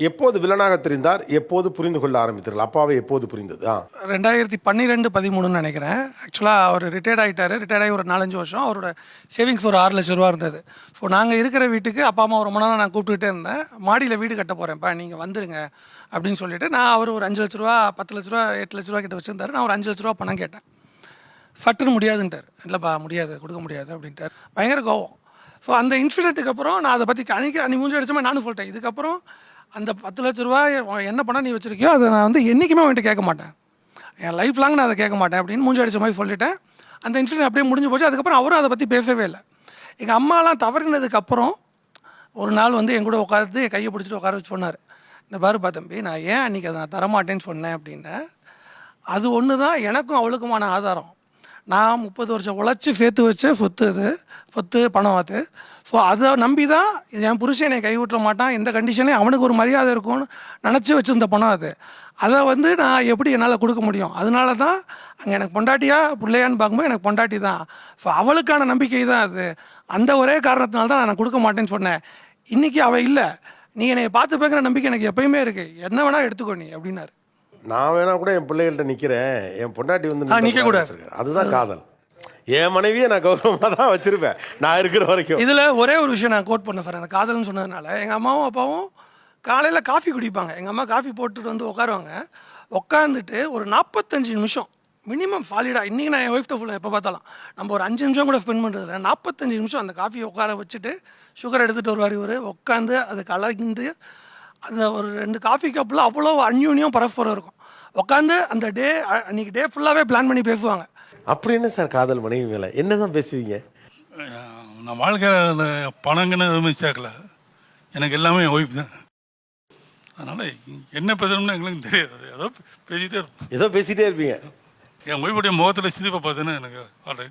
எப்போது வில்லனாக தெரிந்தார்? எப்போது புரிந்து கொள்ள ஆரம்பித்தீர்கள்? அப்பாவை எப்போது புரிந்தது? 2012, 13 நினைக்கிறேன். ஆக்சுவலாக அவர் ரிட்டையர்ட் ஆகிட்டார். ரிட்டையர்ட் ஆகி ஒரு 4-5 வருஷம் அவரோட சேவிங்ஸ் ஒரு 6 லட்ச ரூபா இருந்தது. ஸோ நாங்கள் இருக்கிற வீட்டுக்கு அப்பா அம்மா ரொம்ப நாளாக நான் கூப்பிட்டுக்கிட்டே இருந்தேன். மாடியில் வீடு கட்ட போகிறேன்ப்பா, நீங்கள் வந்துருங்க அப்படின்னு சொல்லிட்டு நான் அவர் ஒரு 5 லட்ச ரூபா, 10 லட்ச ரூபா, 8 லட்ச ரூபா கிட்ட வச்சுருந்தாரு. நான் ஒரு 5 லட்ச ரூபா பணம் கேட்டேன். சட்டுன்னு முடியாதுன்ட்டார். இல்லைப்பா முடியாது, கொடுக்க முடியாது அப்படின்ட்டார். பயங்கர கோவம். ஸோ அந்த இன்சிடென்ட்டுக்கு அப்புறம் நான் அதை பற்றி அன்றைக்கி மூஞ்சி அடிச்ச மாதிரி நானும் சொல்லிட்டேன். இதுக்கப்புறம் அந்த 10 லட்ச ரூபாய் என்ன பண்ணால் நீ வச்சுருக்கியோ அதை நான் வந்து என்றைக்குமே அவன்கிட்ட கேட்க மாட்டேன், என் லைஃப் லாங் நான் அதை கேட்க மாட்டேன் அப்படின்னு மூஞ்சி அடித்த மாதிரி சொல்லிட்டேன். அந்த இன்சிடென்ட் அப்படியே முடிஞ்சு போச்சு. அதுக்கப்புறம் அவரும் அதை பற்றி பேசவே இல்லை. எங்கள் அம்மாலாம் தவறினதுக்கப்புறம் ஒரு நாள் வந்து என் கூட உட்காந்து என் கையை பிடிச்சிட்டு உட்கார வச்சு சொன்னார், இந்த பாருப்பா தம்பி, நான் ஏன் அன்றைக்கி அதை நான் தரமாட்டேன்னு சொன்னேன் அப்படின்னேன். அது ஒன்று தான் எனக்கும் அவளுக்குமான ஆதாரம். நான் 30 வருஷம் உழைச்சி சேர்த்து வச்ச சொத்து, அது சொத்து பணம் அது. ஸோ அதை நம்பி தான் என் புருஷன் என்னை கைவிட்ட மாட்டான், எந்த கண்டிஷனையும் அவனுக்கு ஒரு மரியாதை இருக்கும்னு நினச்சி வச்சுருந்த பணம் அது. அதை வந்து நான் எப்படி என்னால் கொடுக்க முடியும்? அதனால தான் அங்கே எனக்கு பொண்டாட்டியா பிள்ளையான்னு பார்க்கும்போது எனக்கு பொண்டாட்டி தான். ஸோ அவளுக்கான நம்பிக்கை தான் அது. அந்த ஒரே காரணத்தினால தான் நான் கொடுக்க மாட்டேன்னு சொன்னேன். இன்றைக்கி அவள் இல்லை, நீ என்னை பார்த்து பேக்கிற நம்பிக்கை எனக்கு எப்பயுமே இருக்குது, என்ன வேணால் எடுத்துக்கோ நீ அப்படின்னாரு. நான் வேணா கூட என் பிள்ளைகள்கிட்ட நிற்கிறேன், என் பொண்டாட்டி வந்து நிற்க கூடாது. அதுதான் காதல். என் மனைவியை நான் கௌரவமாக தான் வச்சுருப்பேன் நான் இருக்கிற வரைக்கும். இதில் ஒரே ஒரு விஷயம் நான் கோட் பண்ண சார், அந்த காதல்னு சொன்னதுனால. எங்கள் அம்மாவும் அப்பாவும் காலையில் காஃபி குடிப்பாங்க. எங்கள் அம்மா காஃபி போட்டுட்டு வந்து உட்காருவாங்க. உட்காந்துட்டு ஒரு 45 நிமிஷம் மினிமம் சாலிடாக, இன்றைக்கி நான் என் ஒய்ஃப்ட்ட ஃபுல்லாக எப்போ பார்த்தாலும் நம்ம ஒரு 5 நிமிஷம் கூட ஸ்பெண்ட் பண்ணுறதில்ல, 45 நிமிஷம் அந்த காஃபியை உட்கார வச்சுட்டு சுகர் எடுத்துகிட்டு வருவார் இவர். உட்காந்து அது கலந்து அந்த ஒரு 2 காஃபி கப்பில் அவ்வளோ அந்யூன்யம் பரஸ்பரம் இருக்கும். உட்காந்து அந்த டே அன்றைக்கி டே ஃபுல்லாகவே பிளான் பண்ணி பேசுவாங்க. அப்படி என்ன சார் காதல் மனைவி மேலே என்ன தான் பேசுவீங்க? நான் வாழ்க்கையில் அந்த பணங்கன்னு எதுவுமே சேர்க்கல, எனக்கு எல்லாமே என் ஒய்ஃப் தான். அதனால் என்ன பேசணும்னு எங்களுக்கு தெரியாது, ஏதோ பேசிகிட்டே இருப்போம். ஏதோ பேசிகிட்டே இருப்பீங்க. என் ஒய்ஃபுடைய முகத்தில் சிரிப்பை பார்த்தேன்னா எனக்கு ஆல்ரெடி